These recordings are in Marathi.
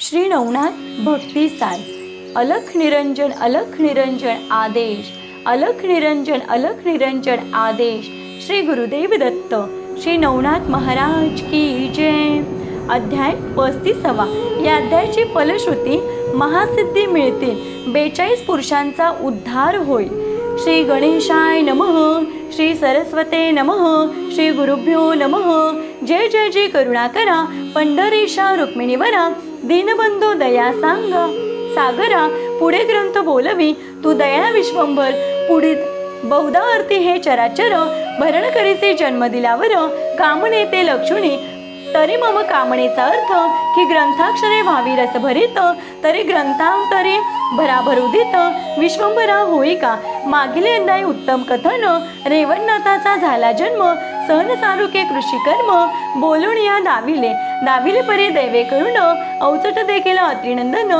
श्री नवनाथ भक्ती सार। अलख निरंजन आदेश, अलख निरंजन आदेश। श्री गुरुदेव दत्त श्री नवनाथ महाराज की जय। अध्याय 35वा। या अध्यायाची फलश्रुती महासिद्धी मिळतील, 42 पुरुषांचा उद्धार होईल। श्री गणेशाय नमः, श्री सरस्वते नमः, श्री गुरुभ्यो नमः। जय जय जय करुणाकरा पंढरीशा रुक्मिणीवरा, दीनबंधू दया सांगा सागरा। पुढे ग्रंथ बोलवी तू दया विश्वंभर, पुढे बहुधा अर्थी हे चराचर। भरण करीसे जन्म दिल्यावर, कामने ते लक्षुणी। तरी मम कामनेचा अर्थ की ग्रंथाक्षरे व्हावी रसभरीत, तरी ग्रंथांतरे भराभरुदित विश्वंभरा होई का। मागील अध्याय उत्तम कथन, रेवणनाथाचा झाला जन्म। सहन सारुके कृषी कर्म, बोलून या दाविले परी दैवे करून। अवचट देखील अत्रिनंदन,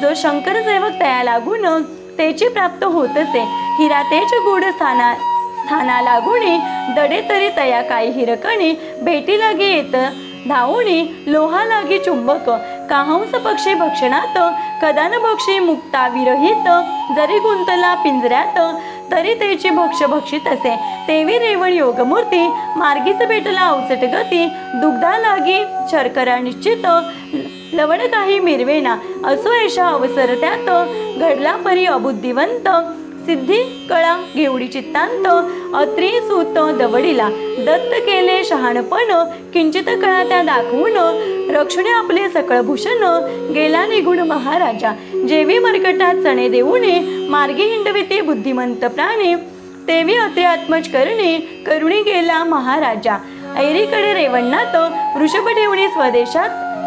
जो शंकर सेवक तया लागून तेची प्राप्त होतसे। हिरा तेच गूढ स्थाना लागुणी, दडे तरी तया काही हिरकणी। भेटी लागे येत धावुणी, लोहा लागी चुंबक। काहंस पक्षी भक्षणात, कदान भक्षी मुक्ता विरहित। जरी गुंतला पिंजऱ्यात, तरी तेची भक्षित असे। तेवी रेवण योगमूर्ती, मार्गीच भेटला अवचट गती। दुग्धा लागी शर्करा निश्चित, लवण काही मिरवेना। असो ऐशा अवसर त्यात, घडला परी अबुद्धिवंत। सिद्धी कळा घेवडी चित्तांत, अत्री सूत दवडीला। दत्त केले शहाणपण, किंचित कळा त्या दाखवून। रक्षणे आपले सकळ भूषण, गेला निघून महाराजा। जेवी मरकटात चणे देऊने, मार्गी हिंडविते बुद्धिमंत प्राणी। तेवी अति आत्मज करणे, करुणी गेला महाराजा। ऐरीकडे रेवणनाथ, वृषभ ठेवणी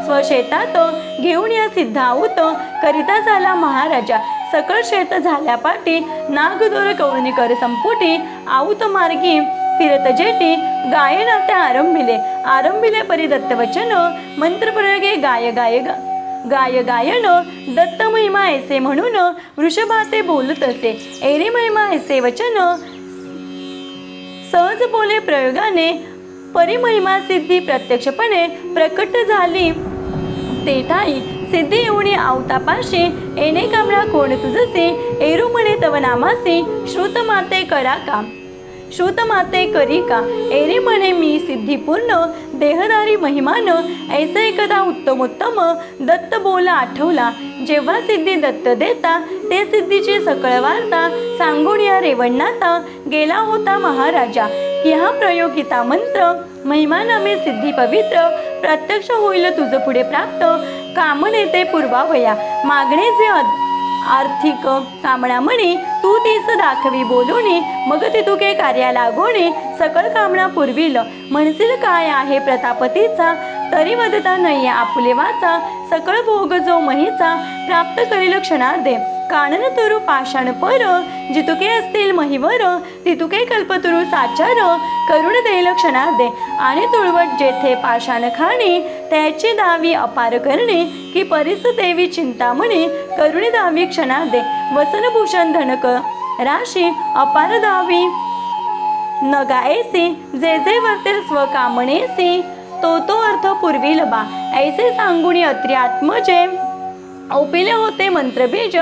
स्वशेतात। घेऊन या सिद्धाऊत, करिता झाला महाराजा। सकळ शेत झाल्या पाटी, नागदोर कवळणी कर संपुटी। आऊत मार्गी फिरत जेटी, गायन त्या आरंभिले परी दत्तवचन। मंत्रप्रयोगे गायन दत्त महिमा ऐसे म्हणून, वृषभाते बोलत असे। ऐरी महिमा ऐसे वचन, सहज बोले प्रयोगाने। परिमहिमा सिद्धी प्रत्यक्षपणे प्रकट झाली तेठाई। सिद्धी येऊनी आवतापाशी, येणे कामळा कोण तुझसे। एरू म्हणे तव नामासी, श्रुत माते करी का। एरी म्हणे मी सिद्धीपूर्ण, देहधारी महिमान। ऐसे एकदा उत्तमोत्तम, दत्त बोला आठवला। जेव्हा सिद्धी दत्त देता, ते सिद्धीची सकळ वार्ता। सांगून या रेवणनाथा, गेला होता महाराजा। की हा प्रयोगिता मंत्र, महिमा नामे सिद्धी पवित्र। प्रत्यक्ष होईल तुझ पुढे प्राप्त, कामने ते पूर्वावया। मागणे जे आर्थिक कामना म्हणे, तू तीस दाखवी बोलूनी। मग तितुके कार्या लागोणे, सकळ कामना पुरविल। म्हणसील काय आहे प्रतापतीचा, तरी वदता नाही आपुले वाचा। सकळ भोग जो महीचा, प्राप्त करील क्षणार्धे। कानन तुरु पाषाण पर, जितुके असतील महिवर। तितुके कल्पतुरु साचार, करुण देईल क्षणार्धे। आणि तुळवट जेथे पाषाण खाणी, त्याची दावी अपार करणे। की परिस देवी चिंतामणी, करुणी दावी क्षणार्धे। वसनभूषण धनक राशी, अपार दावी नगाएसी। जे जे वर्तेल स्वकामणेसी, तो अर्थ पुरविल बा। ऐसे सांगुनी अत्रि आत्मजे, औपिले होते मंत्रबीज।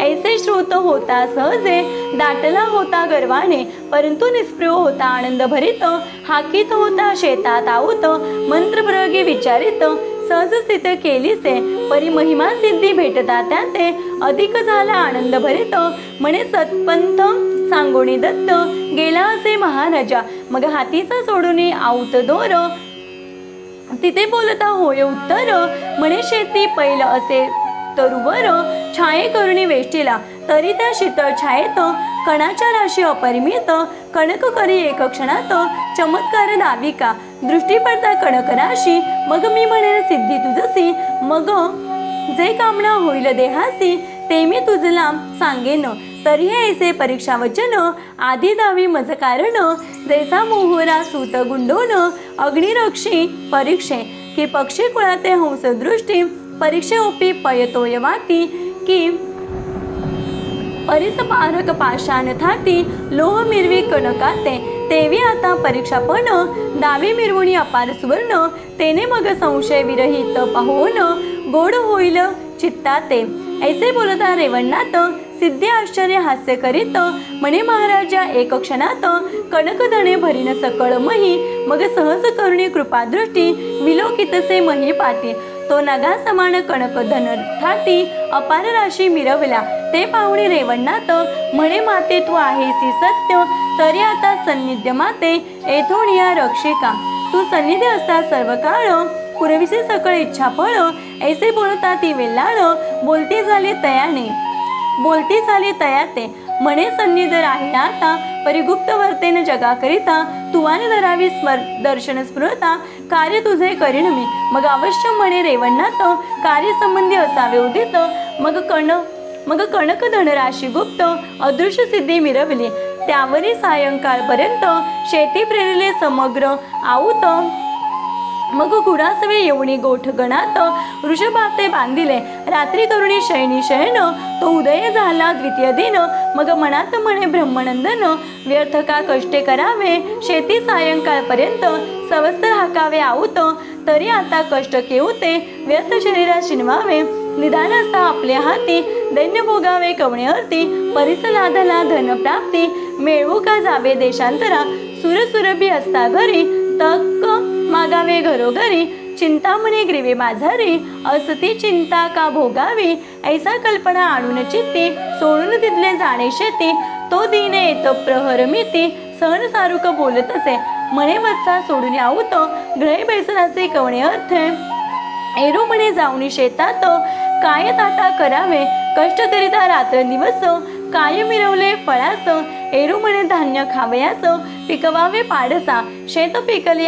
ऐसे श्रुत होता सहजे, दाटला होता गर्वाने। परंतु निष्प्रिय होता आनंद भरित, हाकीत होता शेतात आऊत। मंत्रप्रयोगी विचारित, सहज स्थित केलीसे। परिमहिमा सिद्धी भेटता त्याते, अधिक झाला आनंद भरित। म्हणे सत्पंथ सांगोनी दत्त, गेला असे महाराजा। मग हातीचा सोडून आऊत दोर, तिथे बोलता होय उत्तर। म्हणे शेती पैल असे तरुवर, छाये करुणी वेष्टीला। तरी त्या शीतळ छायेत, कणाच्या राशी अपरिमित। कणक करी एक क्षणात, चमत्कार दाविका। दृष्टी पडता कणक राशी, मग मी म्हणेन सिद्धी तुझसी। मग जे कामना होईल देहासी, ते मी तुझला सांगेन। तरी हे ऐसे परीक्षा वचन, आधी दावी मज कारण। जैसा मोहरा सूत गुंडोन, अग्निरक्षी परीक्षे। की पक्षी कुळाते हंस दृष्टी, परीक्षे ओपी पयतोय वाती। की परिसपारक पाषाण थाटी, लोह मिरवी कणकाते। तेवी आता परीक्षा पण, दावी मिरवुणी अपार सुवर्ण। तेने मग संशय विरहित पाहोन, गोड होईल चित्ताते। ऐसे बोलता रेवणनाथ सिद्धे आश्चर्य हास्य करीत म्हणे महाराजा एक क्षणात कनकधने भरीन सकळ मही। मग सहज करुणी कृपादृष्टी विलोकितसे मही पाती। तो नगा समान कणकधन थाटी अपार राशी मिरवल्या। ते पाहुणे रेवणनाथ म्हणे माते तू आहेसी सत्य तरी आता सन्निध्य माते येथोनिया रक्षिका। तू सन्निध्य असता सर्व काळ पुरविसे सकळ इच्छा फळ। ऐसे बोलता ती वेल्लाळ बोलती झाली तयाते म्हणे सन्निध्य राहिला आता परिगुप्त वर्तेन जगा करिता। तुवान धरावी दर्शन स्मृता कार्य तुझे करीन मी। मग अवश्य म्हणे रेवणनाथ कार्य संबंधी असावे उदित। मग कणक धनराशी गुप्त अदृश्य सिद्धी मिरवली। त्यावरी सायंकाळपर्यंत शेती प्रेरिले समग्र आऊत। मग गुरासवे येऊनी गोठ गणात वृषभाते बांधिले। रात्री करुणी शयनी शयन तो उदय झाला द्वितीय दिन। मग मनात म्हणे ब्रह्मनंदन व्यर्थ का कष्टे करावे। शेती सायंकाळपर्यंत सवस्त्र हाकावे आऊत। तरी आता कष्ट केऊते व्यर्थ शरीरा शिनवावे। निदान असता आपल्या हाती दैन्य भोगावे कवणे अर्थी। परिस लाधला धन प्राप्ती मिळवू का जावे देशांतरा। सुरसुरभी असता घरी तक्क मागावे घरोघरी। चिंता म्हणे ग्रीवे माझारी असती चिंता का भोगावी। ऐसा कल्पना आणून चित्ती सोडून तिथले जाणे शेती। तो दीने येत प्रहरमिती सहन सारुक बोलत असे म्हणे वत्सा सोडून आऊत। ग्रही बैसनाचे कवणे अर्थ एरू म्हणे जाऊनी शेतात काय ताता करावे। कष्ट करिता रात्र दिवस काय मिरवले फळास। एरू म्हणे धान्य खावयास पिकवावे पाडसा। शेत पिकले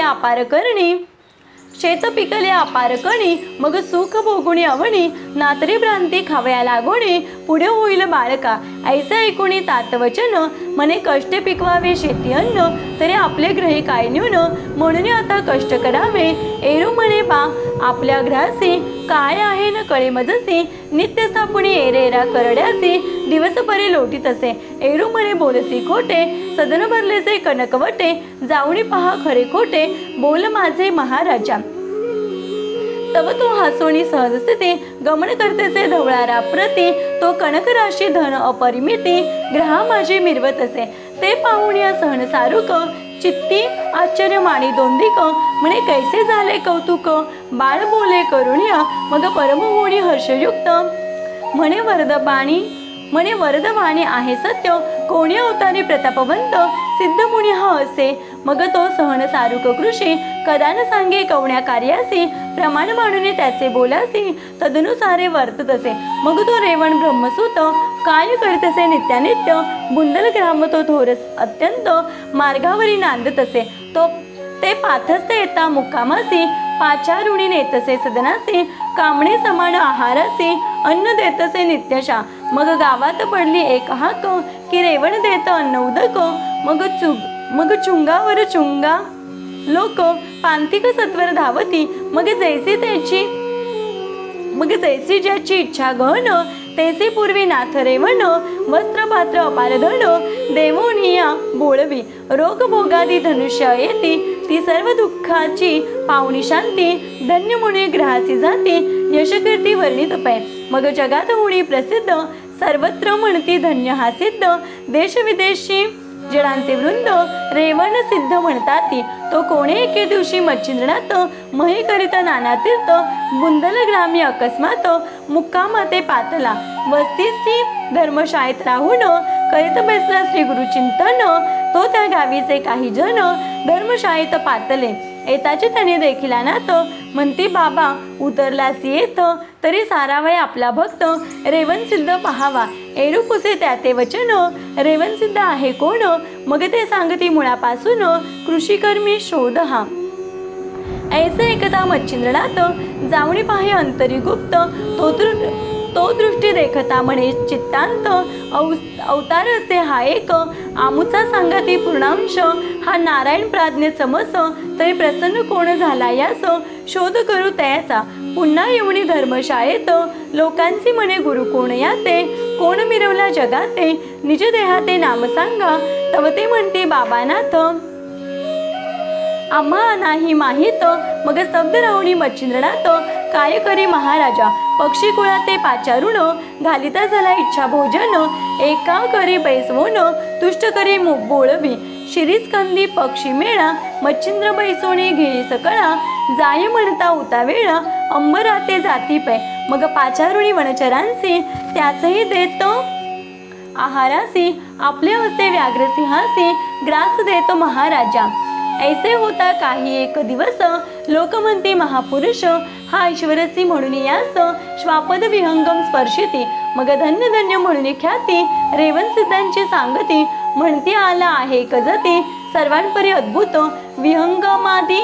अपार कणी मग सुख भोगुणी अवणी। नातरी भ्रांती खावया लागोणी पुढे होईल बाळका। ऐसे ऐकुणी तातवचन म्हणे कष्ट पिकवावे शेती अन्न तरी आपले ग्रही काय न्यून। म्हणून आता कष्ट करावे। एरू म्हणे बा आपल्या ग्रहासी काय आहे न कळे मजसी। नित्य स्थापुणी एरेरा करड्यासी दिवस परी लोटीत असे। एरू म्हणे बोलसी खोटे सदन भरलेसे कनकवटे। जाऊनी पहा खरे खोटे बोल माझे महाराजा। तव तो हसोणी सहज स्थिती गमन करतेसे धवळारा प्रती। तो कणक राशी धन अपरिमिती ग्रहा माझे मिरवत असे। ते पाहुण्या सहन सारुक चित्ती आश्चर्य माणी दोंदिक म्हणे कैसे झाले कौतुक। बाळ बोले करुण्या मग परम होणी हर्षयुक्त म्हणे वरदवाणी आहे सत्य। कोणी अवतारी प्रतापवंत सिद्ध मुनी हा असे। मग तो सहन सारुक कृषी कदा न सांगे कवण्या कार्यासी। प्रमाण मांडून त्याचे बोलासी तदनुसारे वर्तत असे। मग तो रेवण ब्रह्मसूत काय करीतसे नित्यानित्य। बुंदल ग्राम तो थोरस अत्यंत मार्गावरी नांदत असे। ते पाथस्थ येता मुक्कामासी पाचारुणी नेतसे सदनासी। कामणे समान आहारासी अन्न देतसे नित्यशा। मग गावात पडली एक हाक की रेवण देत अन्न उदक। मग चुंगावर चुंगा लोक पांतिक सत्वर धावती। मग जैसी ज्याची इच्छा गहन तैसे पूर्वी नाथ रेवण। वस्त्र पात्र अपार धन देवोनिया बोळवी। रोग भोगादी धनुष्य येती ती सर्व दुःखाची पाहुणी शांती। धन्य मुनी ग्रहासी जाती यश कीर्ती वर्णित पै। मग जगात होणी प्रसिद्ध सर्वत्र म्हणती धन्य हा सिद्ध। देश विदेशी जणांचे वृंद रेवण सिद्ध म्हणतात। तो कोणे एके दिवशी मच्छिंद्रनाथ मही करीत नाना तीर्थ। बुंदल ग्रामी अकस्मात मुक्कामाते पातला। वस्तीसी धर्मशाळेत राहून करीत बसला श्री गुरु चिंतन। तो त्या गावीचे काही जण धर्मशाळेत पातले। येताचे त्याने देखिला नाथ म्हणती बाबा उतरलासी येथ तरी सारावय आपला भक्त। रेवण सिद्ध पहावा एरू पुसे त्याते वचन। रेवण सिद्ध आहे कोण मग ते सांगती मुळापासून। कृषीकर्मी शोध हा। ऐसे एकदा मच्छिंद्रनाथ जाऊनी पाहे अंतरी गुप्त। तो दृष्टी देखता म्हणे चित्तांत। अवतार असे हा एक आमुचा सांगती पूर्णांश। हा नारायण प्राज्ञ समस तरी प्रसन्न कोण झाला यास। शोध करू त्याचा पुन्हा येऊनी धर्मशाळेत। लोकांची म्हणे गुरु कोण याते कोण मिरवला जगाते। निज देहाते नाम सांगा तव ते म्हणते बाबानाथ आम्हा नाही माहीत। मग स्तब्ध राहुणी मच्छिंद्रनाथ काय करी महाराजा पक्षी कुळात ते पाचारून घालिता झाला इच्छा भोजन एका करी बैसवून तुष्ट करी बोळवी शिरीस्कंदी पक्षी मेळा मच्छिंद्र बैसोने घेई सकळा जाय म्हणता उता वेळा अंबराते जाती पै मग पाचारुणी वनचरांसी त्याचही देत आहारासी आपले हस्ते व्याघ्रसिंहासी ग्रास देतो महाराजा। ऐसे होता काही एक दिवस लोकमंती महापुरुष हा ईश्वरसी म्हणून यास श्वापद विहंगम स्पर्शिती मग धन्य धन्य म्हणून ख्याती रेवन सिद्धांची सांगती म्हणती आला आहे कजती सर्वांपरी अद्भुत विहंगमादी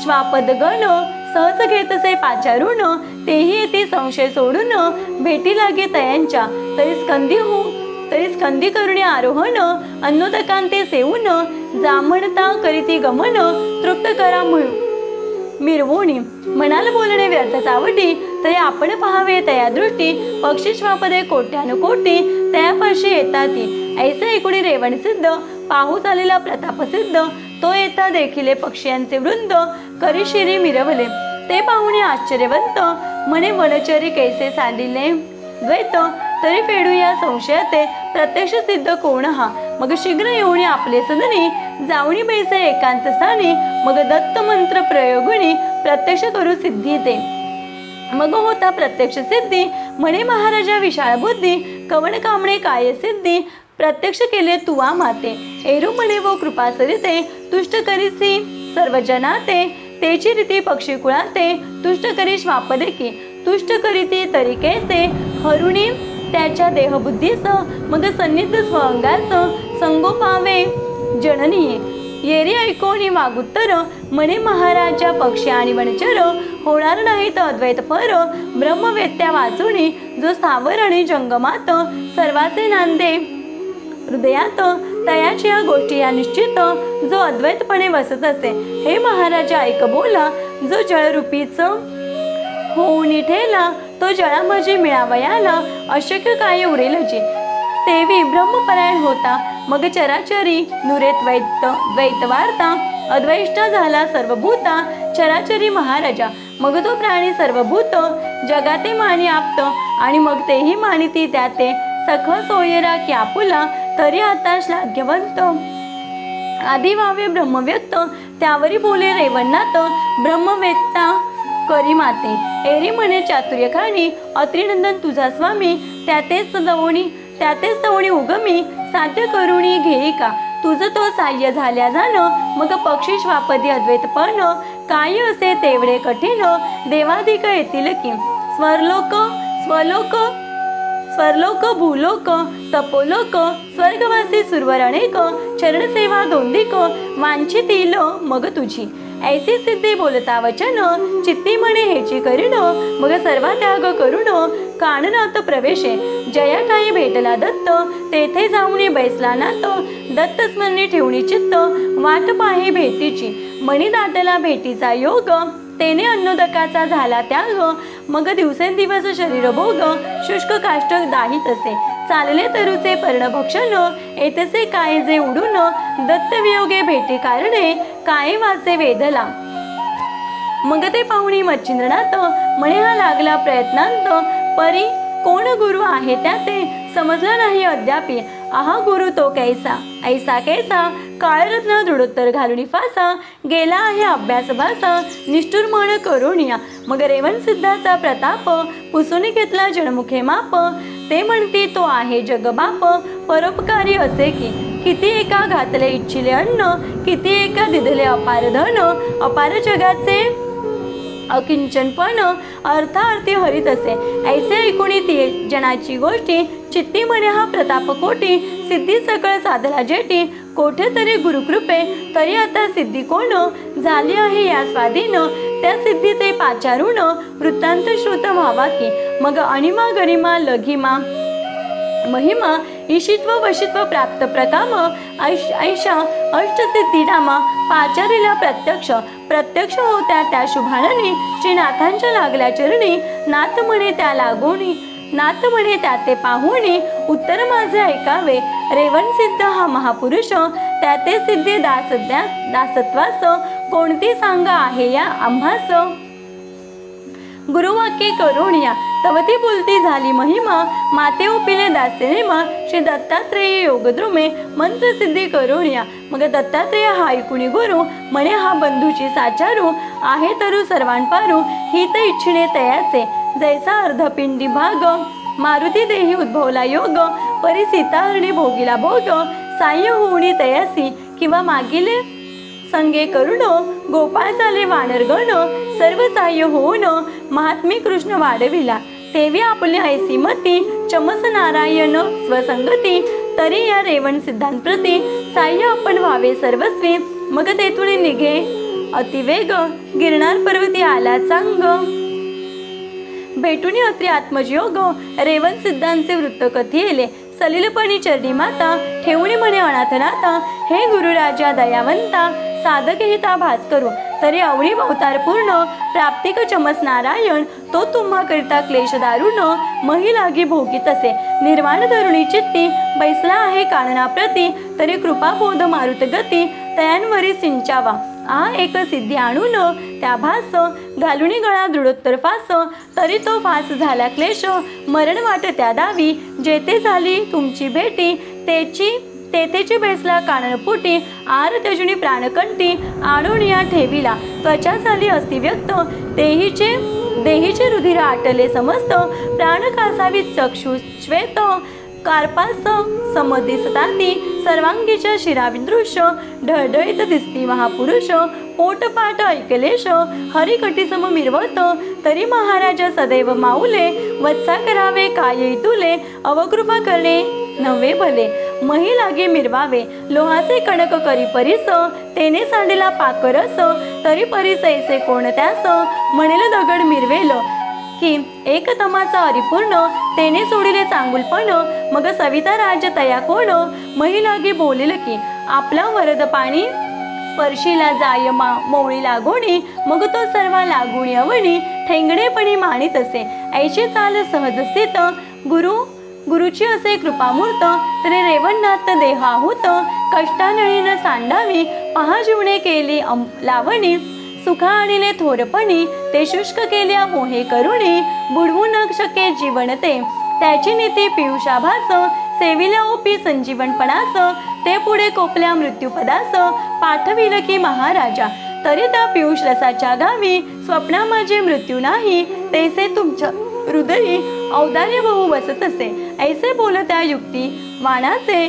श्वापद गण सहज घेतसे पाचारून तेही येते संशय सोडून भेटी लागे तयांच्या तरी स्कंदी करुणी आरोहण अन्नोदकांते सेवून जामणता करीती गमन तृप्त करा मिरवोणी मनाला बोलणे व्यर्थ चावटी तरी आपण पाहावे तया दृष्टी पक्षी श्वापदे कोट्यानुकोटी तयापाशी येताती ऐसे ऐकुणी रेवण सिद्ध पाहू चालेला प्रताप सिद्ध तो येता देखिले पक्ष्यांचे वृंद करी शिरी मिरवले ते पाहुणे आश्चर्यवंत म्हणे वनचरी कैसे साधिले द्वैत तरी फेडू या संशयाते प्रत्यक्ष सिद्ध कोण हा मग शीघ्र येऊन आपले सदनी जाऊनी बैसे एकांत स्थानी मग दत्त मंत्र प्रयोगुनी प्रत्यक्ष करू सिद्धी ते मग होता प्रत्यक्ष सिद्धी म्हणे महाराजा विशाळ बुद्धी कवण कामणे काय सिद्धी प्रत्यक्ष केले तुवा माते एरू म्हणे व कृपा सरिते तुष्ट करीसी सर्व जनाते तेची रीती पक्षी कुळाते तुष्ट करी श्वापदे की तुष्ट करीती तरी कैसे हरुणी त्याच्या देहबुद्धीस मग सन्निध स्वंगास संगोपावे जननीये येरी ऐकोनी वागुत्तर म्हणे महाराजा पक्षी आणि वनचर होणार नाही तर अद्वैत पर ब्रह्मवेत्या वाचुनी जो स्थावर आणि जंगमात सर्वाचे नांदे हृदयात तयाची या गोष्टी या निश्चित जो अद्वैतपणे वसत असे हे महाराजा ऐक बोला जो जळरूपीच होऊनी ठेला तो जळामजी मिळावयाला अशक्य काय उरेल जी तेवी ब्रह्मपरायण होता मग चराचरी नुरेत द्वैतवार्ता अद्वैष्टा झाला सर्वभूता चराचरी महाराजा मग तो प्राणी सर्वभूत जगाते मानी आप्त आणि मग तेही मानिती त्याते सख सोयरा की आपुला तरी आता श्लाघ्यवंत आधी व्हावे ब्रह्मव्यक्त त्यावरी बोले रेवणात ब्रह्मवेत्ता करी माते एरी म्हणे चातुर्य खाणी अत्रिनंदन तुझा स्वामी त्यातेच तवणी उगमी साध्य करुणी घेई का तुझं तो साह्य झाल्या जाणं मग पक्षी श्वापदी अद्वैतपण काय असे तेवढे कठीण देवाधिक येतील की स्वरलोक भूलोक तपोलोक स्वर्गवासी सुरवर अनेक चरणसेवा दोंदिक वांछितील मग तुझी ऐसी सिद्धी बोलता वचन चित्ती म्हणे हेची करीण मग सर्व त्याग करुण काननात प्रवेशे जया ठाई भेटला दत्त तेथे जाऊनी बैसला नात दत्त स्मरणी ठेवणी चित्त वाट पाहे भेटीची मणी दाटला भेटीचा योग तेने अन्नोदकाचा झाला त्याग मग दिवसेंदिवस शरीर भोग शुष्क काष्ट दाहित असे चालले तरुचे पर्णभक्षण येतसे काय जे उडून दत्तवियोगे भेटी कारणे काय वाचे वेधला मग ते पाहुणी मच्छिंद्रनाथ म्हणे हा लागला प्रयत्नांत परी कोण गुरु आहे त्याते समजला नाही अद्यापी आहा गुरु तो कैसा ऐसा कैसा काळरत्न दृढोत्तर घालून फासा गेला आहे अभ्यास भासा निष्ठुर मन करुणिया मग रेवण सिद्धाचा प्रताप पुसून घेतला जनमुखे माप ते म्हणती तो आहे जगबाप परोपकारी असे की किती एका घातले इच्छिले अन्न किती एका दिधले अपार धन अपार जगाचे अकिंचनपण अर्थार्थी हरित असे ऐसे ऐकुणी ती जनाची गोष्टी चित्ती म्हणे हा प्रताप कोटी सिद्धी सकळ साधला जेटी कोठे तरी गुरुकृपे तरी आता सिद्धी कोण झाली आहे या स्वाधीन त्या सिद्धी ते पाचारून वृत्तांत श्रुत व्हावा की मग अणिमा गरिमा लघिमा महिमा ईशित्व वशित्व प्राप्त प्रकाम ऐशा अष्टसिद्धीनामा पाचारीला प्रत्यक्ष होत्या त्या शुभाननी श्रीनाथांच्या लागल्या चरणी नाथ म्हणे त्या लागोनी नाथ म्हणे त्या ते पाहुणी उत्तर माझे ऐकावे रेवण सिद्ध हा महापुरुष त्याते सिद्धे दासत्वास कोणती सांगा आहे या आम्हास गुरुवाक्ये करुणिया तवती बोलती झाली महिमा माते ओपिले दास्यनेमा श्री दत्तात्रेय योगद्रुमे मंत्रसिद्धी करुणिया. मग दत्तात्रेय हा ऐकुणी गुरु म्हणे हा बंधूची साचारू आहे तरु सर्वांपारू हित इच्छिणे तयाचे जैसा अर्धपिंडी भाग मारुती देही उद्भवला योग परी सीताहरणी भोगिला भोग साह्य होऊनी तयासी किंवा मागिले संगे करुण गोपाळ झाले वानरगण सर्व साह्य होऊन महात्मी कृष्ण वाढविला तेवी आपले ऐसी मती चमस नारायण स्वसंगती तरी या रेवण सिद्धांप्रती साह्य आपण व्हावे सर्वस्वी. मग तेथून निघे अतिवेग गिरणार पर्वती आला चांग भेटून अत्री आत्मजयोग रेवण सिद्धांचे वृत्त कथिले सलिलपणी चरणी माता ठेवणी म्हणे अनाथनाथा हे गुरुराजा दयावंता साधक हिता भास करू तरी अवळी अवतार पूर्ण प्राप्तिक चमस नारायण तो तुम्हा करिता क्लेश दारुण महिलागी भोगीत असे निर्वाण धरुणी चित्ती बैसला आहे कानना प्रती तरी कृपा बोध मारुत गती तयांवरी सिंचावा आ एक सिद्धी आणून त्या भास घालुनी गळा दृढोत्तर फास तरी तो फास झाला क्लेश मरण वाट त्या दावी जेथे झाली तुमची भेटी तेथेची बैसला काननपुटी आर त्यजुनी प्राणकंठी आणून या ठेविला त्वचा झाली अस्ति व्यक्त देहीचे रुधिर आटले समस्त प्राण कासावी चक्षु श्वेत कार्पास समदिसताती सर्वांगीच्या शिराविदृश्य ढळढळीत दिसती महापुरुष पोटपाट ऐकलेश हरिकटीसम मिरवत तरी महाराजा सदैव माऊले वत्सा करावे काय तुले अवकृपा करणे नव्हे भले मही लागे मिरवावे लोहाचे कणक करी परिस तेने सांडला पाकरस तरी परिस ऐसे कोण त्यास म्हणेल दगड मिरवेल की एक तमाचा अरिपूर्ण तेने सोडिले चांगुलपण मग सविता राज तया कोण महिलागी बोलेल की आपला वरद पाणी स्पर्शीला जाय मोळी लागोणी मग तो सर्व लागुणी अवणी ठेंगणेपणी मानित असे ऐशी चाल सहज स्थित गुरुची असे कृपामूर्त तरी रेवणनाथ देहाहूत कष्टानळीन सांडावी पहा जीवने केली लावणी सुखा आणिले थोरपणी ते शुष्क केल्या मोहे करुणी बुडवू न शके जीवन ते त्याची नीती पियुषाभास सेविल्या ओपी संजीवनपणास ते पुढे कोपल्या मृत्यूपदास पाठविल की महाराजा तरी त्या पियुष रसाच्या गावी स्वप्ना माझे मृत्यू नाही तैसे तुमच्या हृदयी औदार्य बहु बसत असे ऐसे बोलत्या युक्ती वाणाचे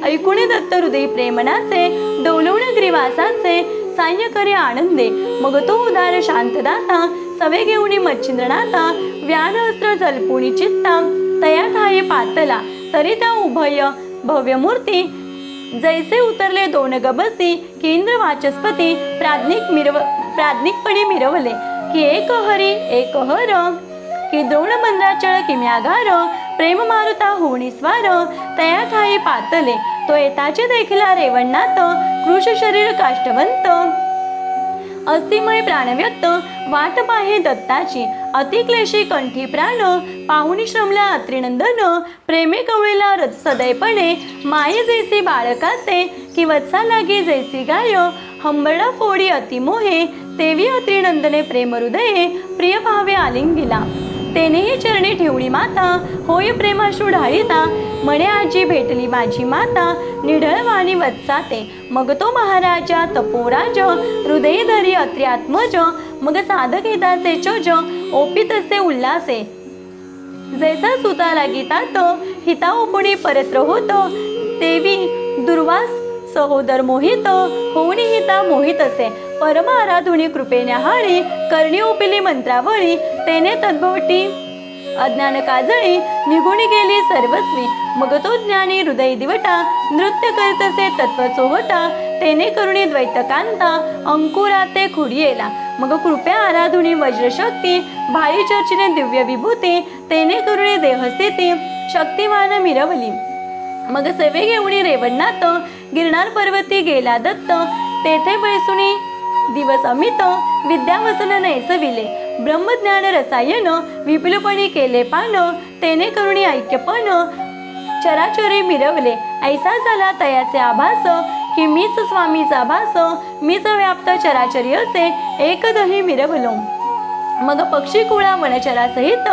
ऐकुणे दत्त हृदय प्रेमनाचे डोलवण ग्रीवासाचे साह्य करे आनंदे मग तो उदार शांतदाता सवे घेऊनी मच्छिंद्रनाथा व्यान अस्त्र जलपुणी चित्ता तया ठाई पातला तरी त्या उभय भव्यमूर्ती जैसे उतरले दोन गबसी की इंद्र वाचस्पती प्राज्ञिकपणे मिरवले की एक हरी एक हर की द्रोण मंद्राचळ किम्यागार प्रेम मारुता होणी स्वार तया ठाई पातले तो येताचे देखला रेवणनाथ कृष शरीर काष्टवंत अस्तिमय प्राणव्यक्त वाट पाहे दत्ताची अतिक्लेशी कंठी प्राण पाहुणी श्रमला अत्रिनंदन प्रेमे कवळीला रथ सदैपणे माये जैसी बाळकाते की वत्सा लागे जैसी गाय हंबरडा फोडी अतिमोहे तेवी अत्रिनंदने प्रेम हृदये प्रिय भावे आलिंगिला तेनेही चरणी ठेवणी माता होय प्रेमाशू ढाळीता म्हणे आजी भेटली माझी माता निढळवाणी वत्साते मग तो महाराजा तपोराज हृदय धरी अत्रि आत्मज मग साधक हिताचे चोज ओपितसे उल्हासे जैसा सुता लागितात हिता ओपुणी परत्र होत तेवी दुर्वास सहोदर मोहित होऊनी हिता मोहित असे परम आराधुनी कृपेने हाळी करणी ओपिली मंत्रावळी तेने तद्भवटी अज्ञान काजळी निगुणी गेली सर्वस्वी मग तो ज्ञानी हृदय दिवटा नृत्य करतसे तत्व चोहटा तेने करुणी द्वैतकांता अंकुराते खुडियेला मग कृपया आराधुनी वज्रशक्ती भाळी चर्चिने दिव्य विभूती तेने करुणी देहस्थिती शक्तिवान मिरवली मग सेवे घेऊनी रेवणनाथ गिरनार पर्वती गेला दत्त तेथे बैसुनी दिवस अमित विद्यावसन नैसविले ब्रह्मज्ञान रसायन विपुलपणी केले पान तेने करुणी ऐक्यपण चराचरी मिरवले ऐसा झाला तयाचे आभास की मीच स्वामीचा भास मीच व्याप्त चराचरी असे एकदही मिरवलो मग पक्षी कुळा वनचरा सहित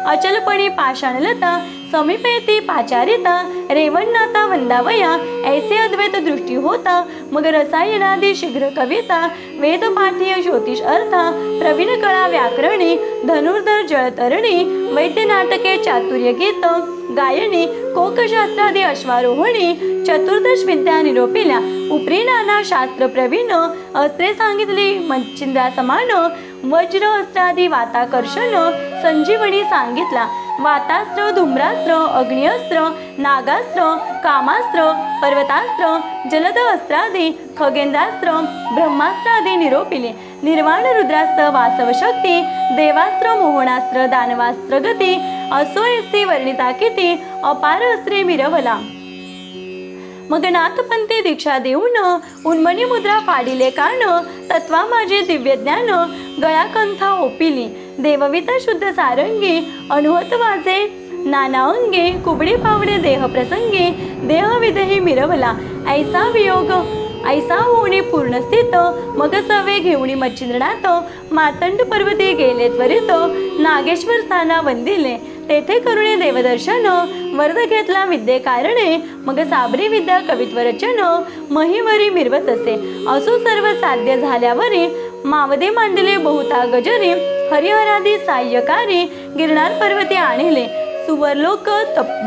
अचलपणी पाषाणलता समीपेती पाचारिता रेवणनाथा वंदावया ऐसे अद्वैत दृष्टी होता। मग रसायनादी शीघ्र कविता वेदपाठीय ज्योतिष अर्था प्रवीण कळा व्याकरणी धनुर्धर जळतरणी वैद्य नाटके चातुर्य गीत गायनी कोकशास्त्रादी अश्वारोहणी चतुर्दश विद्या निरोपिल्या उपरी नाना शास्त्र प्रवीण अस्त्रे सांगितली मच्छिंद्रा समान वज्र अस्त्रादी वाताकर्षण संजीवनी सांगितला वातास्त्र धूम्रास्त्र अग्निअस्त्र नागास्त्र कामास्त्र पर्वतास्त्र जलद अस्त्रादी खगेंद्रास्त्र ब्रह्मास्त्रादी निरोपिले निर्वाण रुद्रास्त्र वासव शक्ती देवास्त्र मोहनास्त्र दानवास्त्र गती असो ऐसी वर्णिता किती अपार अस्त्रे मिरवला। मग नाथपंथी दीक्षा देऊन उन्मनी मुद्रा फाडिले कान तत्वा माझे दिव्य ज्ञान गळाकंथा ओपिली देवविता शुद्ध सारंगी अनुहत वाजे नाना अंगे कुबडी पावडे देह प्रसंगी देह विदेही मिरवला ऐसा वियोग ऐसा होणे पूर्ण स्थित मग सवे घेऊनी मच्छिंद्रनाथ मातंड पर्वती गेले त्वरित नागेश्वर स्थाना वंदिले तेथे करुणे देवदर्शन वर्ध घेतला विद्ये कारणे मग साबरी विद्या कवित्व रचन महिवरी मिरवत असे असो सर्व साध्य झाल्यावरी मावदे मांडले बहुता गजरी हरिहरादी साह्यकारी गिरणार पर्वती आणले सुवरलोक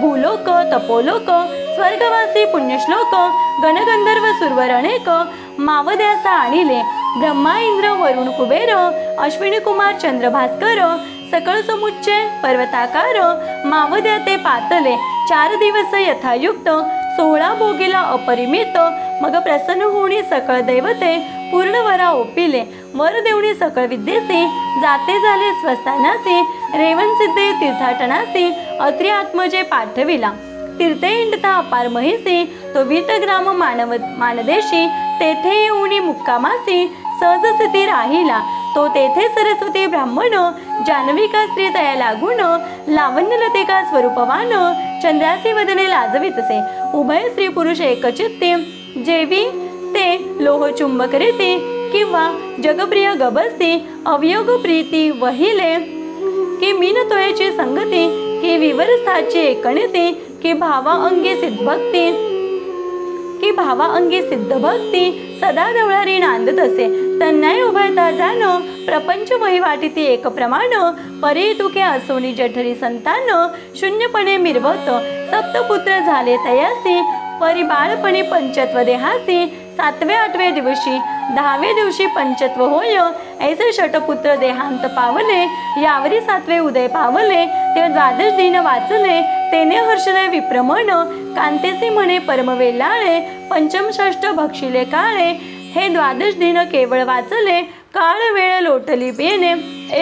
भूलोक तपोलोक स्वर्गवासी पुण्यश्लोक गणगंधर्व सुरवर अनेक मावद्यासा आणिले ब्रह्मा इंद्र वरुण कुबेर अश्विनी कुमार चंद्र भास्कर सकळ समुच्चय पर्वताकार मावद्या ते पातले 4 दिवस यथायुक्त 16 भोगीला अपरिमित मग प्रसन्न होणी सकळ दैवते पूर्ण वरा ओपिले वर देवणी सकळ विद्येसी जाते झाले स्वस्थानासी रेवन सिद्धे तीर्थाटनासी अत्रि आत्मजे पाठविला तीर्थे इंडता अपार महिसी तो वीतग्राम मानदेशी तेथे येऊनी मुक्कामासी सहज स्थिती राहिला तो तेथे सरस्वती ब्राह्मण जानविका स्त्री तया लागून लावण्य लतिका स्वरूपवान चंद्रासी वदने लाजवितसे उभय स्त्री पुरुष एकचित्ते जेवी ते लोह चुंबक रीती किंवा जगप्रिय गबसती अवयोग प्रीती वहिले की मीन तोयाची संगती की विवरस्थाची एकणती की भावा अंगी सिद्ध भक्ती सदा डवळारी नांदत असे तन्नाय उभयता जाण प्रपंच वहिवाटीती एक प्रमाण परी तुके असोनी जठरी संतान शून्यपणे मिरवत सप्तपुत्र झाले तयासी परी बाळपणी पंचत्व देहासी 7वे 8वे दिवशी 10वे दिवशी पंचत्व होय ऐसे षटपुत्र देहांत पावले यावरी 7वे उदय पावले ते 12 दिन वाचले तेने हर्षले विप्रमण कांतेसी म्हणे परमवेलाळे पंचम षष्ठ भक्षिले काळे हे 12 दिन केवळ वाचले काळ वेळ लोटली बेने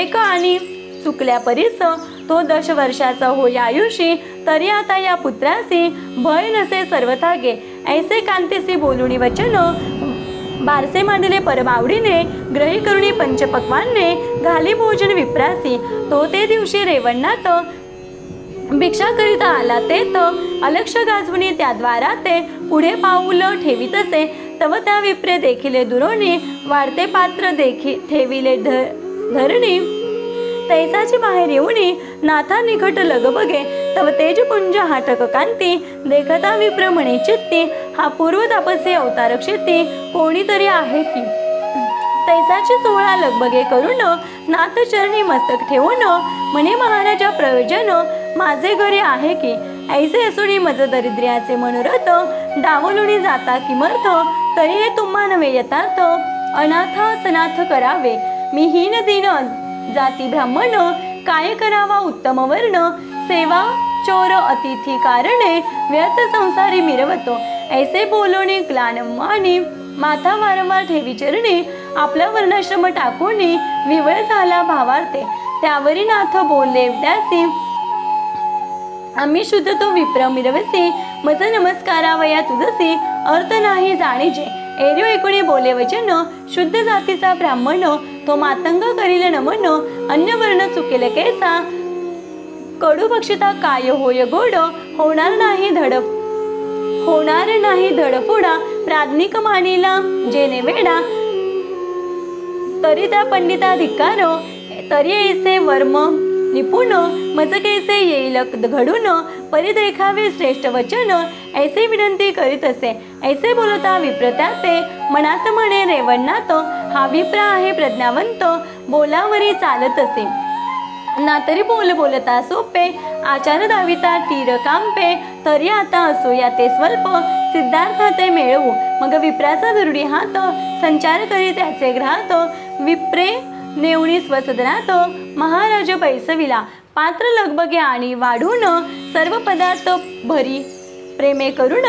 एक आणि चुकल्या परीस तो 10 वर्षाचा होय आयुषी तरी आता या पुत्रासी भय नसे सर्वथा गे ऐसे कांतेसी बोलुनी वचन बारसे मांडले परमावडीने ग्रही करुणी पंचपक्वाने घाली भोजन विप्रासी तो ते दिवशी रेवणनाथ भिक्षा करिता आला तेथ अलक्ष गाजवुनी त्या द्वारा ते पुढे पाऊल ठेवीतसे तव त्या विप्रे देखिले दुरोणी वाढते पात्र देखी ठेविले धरणी तैसाची बाहेर येऊनी नाथा निकट लग बगे तव तेजपुंज हाटक कांती देखता विप्र म्हणे चित्ती हा पूर्व तापसी अवतार क्षिती कोणीतरी आहे की तैसाची 16 लगबगे करून नाथ चरणी मस्तक ठेवून म्हणे महाराजा प्रयोजन माझे घरी आहे की ऐसे असुनी मज दरिद्र्याचे मनोरथ डावलुनी जाता किमर्थ तरी हे तुम्हा नवे यथार्थ अनाथ सनाथ करावे मी हीन दीन जाती ब्राह्मण काय करावा उत्तम वर्ण सेवा चोर अतिथी कारणे व्यर्थ संसारी मिरवतो ऐसे बोलणे ग्लानमानी माथा वारंवार ठेवी चरणी आपला वर्णाश्रम टाकूनी विवळ झाला भावार्थे त्यावरी नाथ बोलले त्यासी आम्ही शुद्ध तो विप्र मिरवसी मज नमस्कारावया तुझसी अर्थ नाही जाणीजे एरियो एकोणी बोले वचन शुद्ध जातीचा ब्राह्मण तो मातंग करील नमन अन्य वर्ण चुकेल कैसा कडू बक्षिता काय होय गोड होणार नाही धडफोडा प्राज्ञिक मानिला जेने वेडा तरी त्या पंडिता धिक्कारो तरी ऐसे वर्म निपुण मज कैसे येईल घडून परी देखावे श्रेष्ठ वचन ऐसे विनंती करीत असे। ऐसे बोलता विप्रत्या ते मनात म्हणे रेवणात हा विप्र आहे प्रज्ञावंत बोलावरी चालत असे। ना तरी बोलता सोपे आचार दाविता टीर कांपे तरी आता असो या ते स्वल्प सिद्धार्थ ते मिळवू। मग विप्राचा गरुडी हात संचार करी त्याचे ग्रहात विप्रे नेवणी स्वसदनात महाराज बैसविला पात्र लगबगे आणि वाढून सर्व पदार्थ भरी प्रेमे करून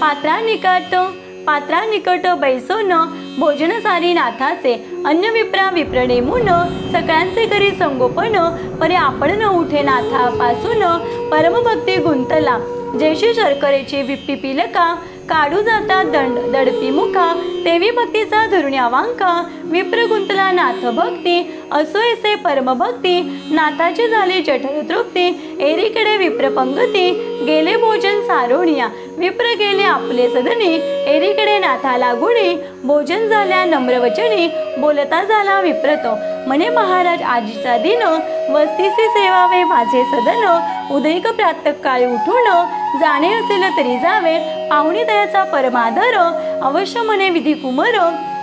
पात्रा निकट बैसोन भोजन सारी नाथाचे अन्य विप्रा विप्र नेमून सगळ्यांचे करी संगोपन परे आपण न उठे नाथापासून परमभक्ती गुंतला जैशी शर्करेची विप्पी पिलका काढू जाता दडपी मुखा देवी भक्तीचा धरुण्या वांका विप्र गुंतला नाथ भक्ती असो ऐसे परमभक्ती नाथाची झाली जठर तृप्ती एरीकडे विप्र पंगती गेले भोजन सारोणिया विप्र गेले आपले सदनी एरीकडे नाथा लागुणी भोजन झाल्या नम्रवचनी बोलता झाला विप्रतो म्हणे महाराज आजीचा दिन वस्तीसी सेवावे माझे सदन उदयिक प्रातःकाळी उठून जाणे असेल तरी जावे पाहुणी दयाचा परमादर अवश्य म्हणे विधी कुमर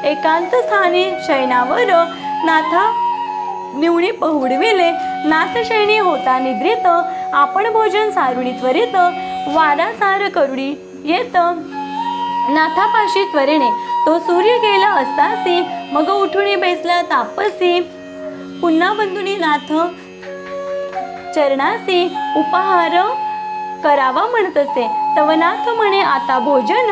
एकांत स्थानी शयनावर नाथा निवणी पहुडविले नाथ शयनी होता निद्रित आपण भोजन सारुणी त्वरित वारासार करुणी येत नाथापाशी त्वरेने तो सूर्य गेला असतासी मग उठून बैसला तापसी पुन्हा बंधुनी नाथ चरणासी उपहार करावा म्हणतसे तवनाथ म्हणे आता भोजन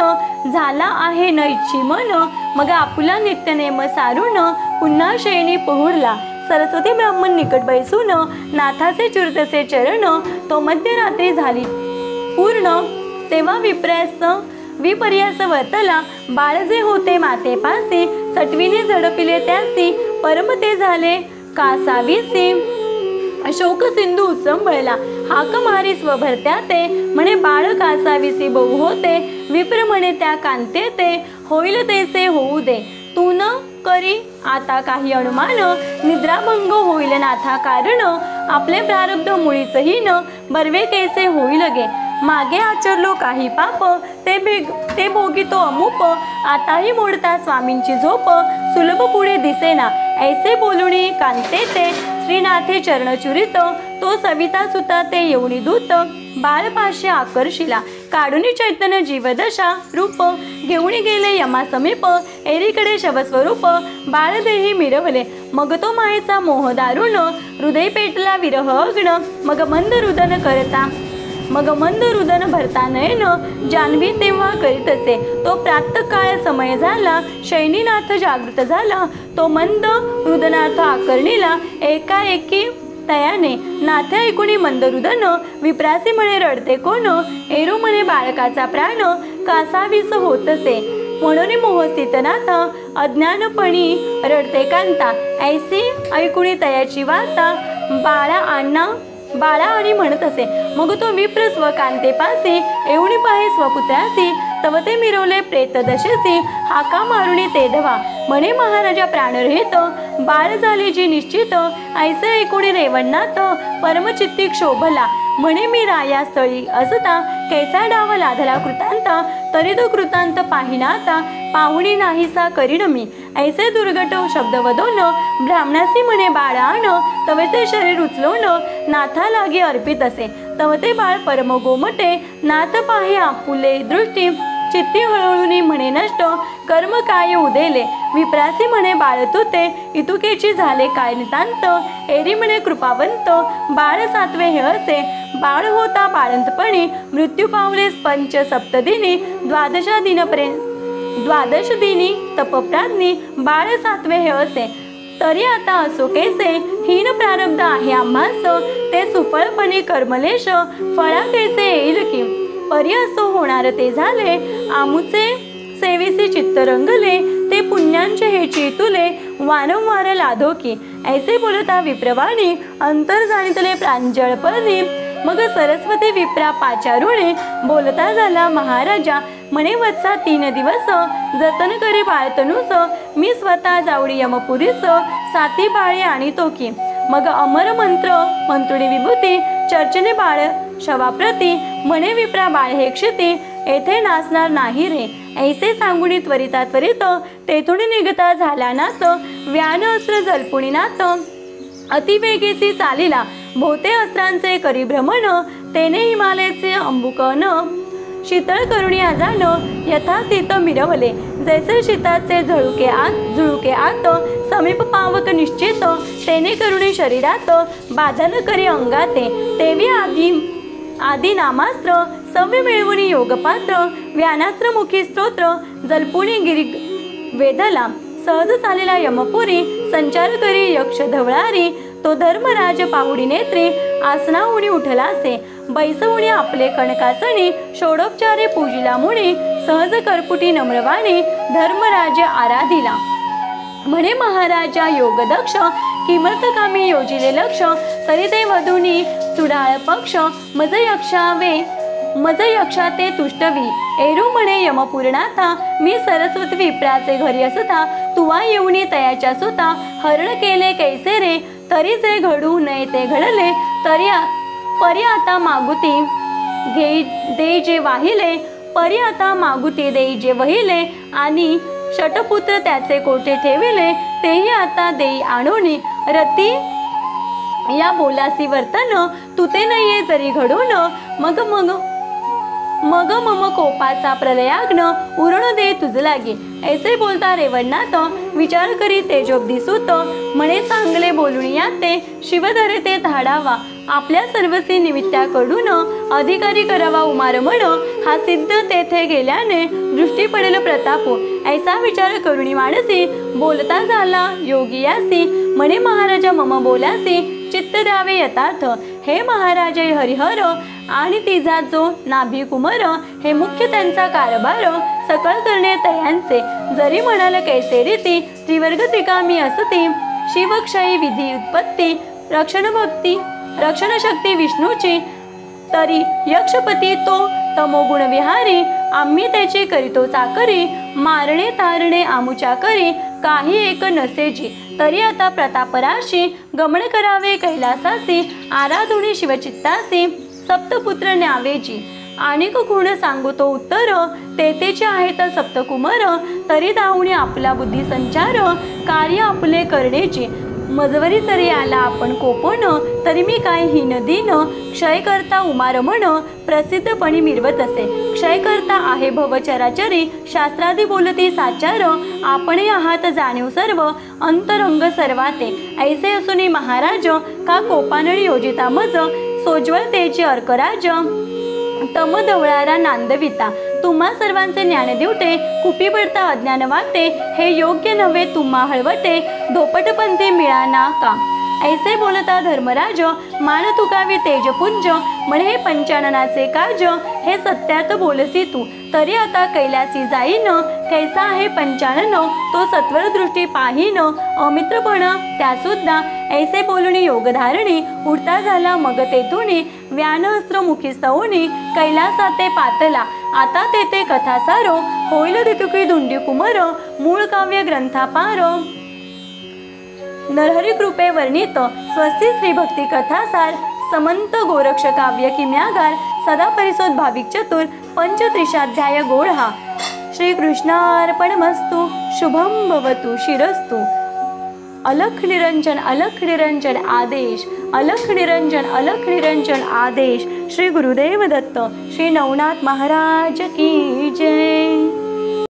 झाला आहे न इच्छी मन मग आपुला नित्यनेम सारून पुन्हा शयनी पहुडला सरस्वती ब्राह्मण निकट बैसून नाथाचे चुरतसे चरण तो मध्यरात्री झाली पूर्ण तेव्हा विपर्यास वर्तला बाळ जे होते मातेपासी सटवीने झडपिले त्यासी परम ते झाले कासावीसी अशोक सिंधू उसंबळला हाक मारी स्वभरत्या ते म्हणे बाळ कासावीसी बहु होते विप्र म्हणे त्या कांते ते होईल तेसे होऊ दे तू न करी आता काही अनुमान निद्राभंग होईल नाथा कारण आपले प्रारब्ध मुळीच हीन बर्वे कैसे होईल गे मागे आचरलो काही पाप ते भोगितो अमूप आताही मोडता स्वामींची झोप सुलभ पुढे दिसेना ऐसे बोलुणी कांते ते श्रीनाथे चरणचुरित तो सविता सुता ते येऊनी दूत बाळपाशी आकर्षिला काढुनी चैतन्य जीवदशा रूप घेऊन गेले यमा समीप एरीकडे शवस्वरूप बाळदेही मिरवले मग तो मायेचा मोह दारुण हृदय पेटला विरह अग्न मग मंद रुदन भरता नयन जान्हवी तेव्हा करीत असे तो प्रातःकाळ समय झाला शयनीनाथ जागृत झाला तो मंद रुदनाथ आकर्णीला एकाएकी तयाने नाथ ऐकुणी मंद रुदन विप्रासी म्हणे रडते कोण एरू म्हणे बाळकाचा प्राण कासावीस होतसे म्हणून मोहस्थित नाथ अज्ञानपणी रडते कांता ऐसी ऐकुणी तयाची वार्ता बाळा आणि म्हणत असे मग तो विप्र स्वकांतेपासी एवढी पाहे स्वपुत्रासी तव ते मिरवले प्रेत दशसी हाका मारुणी ते धवा म्हणे महाराजा प्राणरहित बाळ झाले जी निश्चित ऐसे ऐकुणी रेवणात परमचित्ती क्षोभला म्हणे मी राया स्थळी असता कैसा डाव लाधला कृतांत तरी तो कृतांत पाहिनाता पाहुणी नाहीसा करीन मी ऐसे दुर्गट शब्द वदोन ब्राह्मणासी म्हणे बाळान तवे ते शरीर उचलोन नाथा लागे अर्पित असे तव ते बाळ परम गोमटे नाथ पाहे आपुले दृष्टी चित्ती हळूहळूनी म्हणे नष्ट कर्म काय उदेले विप्रासी म्हणे बाळ तुते इतुकेची झाले काय नितांत एरी म्हणे कृपावंत बाळ सातवे हे असे बाळ होता बाळंतपणी मृत्यू पावले पंच सप्तदिनी द्वादश दिनी तपप्राज्ञी बाळ सातवे हे असे तरी आता असो कैसे हीन प्रारब्ध आहे आम्हास ते सुफळपणे कर्मलेश फळा कैसे येईल की परी असो होणार ते झाले आमुचे सेवेसी चित्त रंगले ते पुण्यांचे हे चितुले वारंवार लाधो की ऐसे बोलता विप्रवाणी अंतर जाणितले प्रांजळपणी मग सरस्वती विप्रा पाचारुणे बोलता झाला महाराजा म्हणे वत्सा 3 दिवस जतन करे बाळतनुस मी स्वतः जावडी यमपुरीस साती बाळे आणि तो की मग अमर मंत्र मंत्रुणी विभूती चर्चने बाळ शवाप्रती म्हणे विप्रा बाळ हे क्षिती येथे नाचणार नाही रे ऐसे सांगुनी त्वरिता त्वरित तेथून निघता झाला नात व्यान अस्त्र जलपुणी नात अतिवेगेसी चालिला भोवते अस्त्रांचे करी भ्रमण तेने हिमालयाचे अंबुकन शीतळ करुणी आजान यथास्थित मिरवले जैसे शीताचे झुळुके आत समीप पावक निश्चित तेने करुणी शरीरात बाधन करी अंगाते तेवी आदी नामास्त्र सव्य मिळवुनी योगपात्र व्यानास्त्र मुखी स्तोत्र जलपुणी गिरी वेदला सहज चालेला यमपुरी संचार करी यक्ष धवळारी तो धर्मराज पाहुडी नेत्री आसनाहुनी उठलासे बैसवुनी आपले कणकासनी षोडोपचारे पूजिला मुनी सहज करपुटी नम्रवाणी धर्मराज आराधिला म्हणे महाराजा योगदक्ष किमर्थकामी योजिले लक्ष तरी ते वधूनी सुडाळ पक्ष मज यक्षा ते तुष्टवी एरू म्हणे यमपूर्णाथा मी सरस्वती विप्राचे घरी असता तुवा येऊनी तयाच्या सुता हरण केले कैसे रे तरी जे घडू नये ते घडले परी आता मागुती देई जे वाहिले परी आता मागुती देई जे वहिले आणि षटपुत्र त्याचे कोठे ठेविले तेही आता देई आणोनी रती या बोलासी वर्तन तुते नये जरी घडून मग मम कोपाचा प्रलयाग्न उरण दे तुझ लागे ऐसे बोलता रेवणनाथ विचार करी तेजोब्दी सुत म्हणे चांगले बोलून याते शिवधरे ते धाडावा आपल्या सर्वसी निमित्ताकडून अधिकारी करावा उमार म्हण हा सिद्ध तेथे गेल्याने दृष्टी पडेल प्रतापो ऐसा विचार करुणी मानसी बोलता झाला योगियासी म्हणे महाराजा मम बोलासी चित्त द्यावे यथार्थ हे महाराजे हरिहर आणि तिचा जो नाभी कुमार हे मुख्य त्यांचा कारभार सकल करणे तयांचे जरी म्हणाल कैसे रीती त्रिवर्ग त्रिकामी असती शिवक्षयी विधी उत्पत्ती रक्षण शक्ती विष्णूची तरी यक्षपती तो तमोगुण विहारी आम्ही त्याची करीतो चाकरी मारणे तारणे आमुच्या करी काही एक नसेची तरी आता प्रतापराशी गमन करावे कैलासासी आराधुनी शिवचित्तासी सप्तपुत्र न्यावेची अनेक गुण सांगू तो उत्तर तेथेचे आहेत सप्तकुमार तरी धावणे आपला बुद्धी संचार कार्य आपले करण्याची मजवरी तरी आला आपण कोपण तरी मी काय हीन दिन क्षय करता उमार म्हण प्रसिद्धपणी मिरवत असे क्षय करता आहे भवचराचरी शास्त्रादी बोलती साचार आपण आहात जाणीव सर्व अंतरंग सर्वाते ऐसे असुनी महाराज का कोपानळी योजिता मज सोज्वळ तेची अर्कराज तम दवळारा नांदविता तुम्हा सर्वांचे ज्ञान देवटे कुपी पडता अज्ञान वाटे हे योग्य नव्हे तुम्हा हळवटे धोपटपंथी मिळाना का ऐसे बोलता धर्मराज मान तुकावी तेजपुंज म्हणे पंचाननाचे काज हे सत्यात बोलसी तू तरी आता कैलासी जाईन कैसा आहे पंचानन तो सत्वर दृष्टी पाहीन अमित्रपण त्यासुद्धा ऐसे बोलणी योगधारणी उडता झाला मग तेथुनी व्यानहस्त्र मुखी स्तवनी कैलासाते पातला आता तेथे कथासारो होईल दितुकी धुंडी कुमार मूळ काव्य ग्रंथापार नरहरी कृपे वर्णित स्वस्ती श्री भक्ती कथासार समंत गोरक्ष काव्य किम्यागार सदा परिसोद भाविक चतुर पंचत्रिशाध्याय गोळहा श्री कृष्णार्पणमस्तु शुभम भवतु शिरस्तु अलख निरंजन आदेश अलख निरंजन आदेश श्री गुरुदेव दत्त श्री नवनाथ महाराज की जय।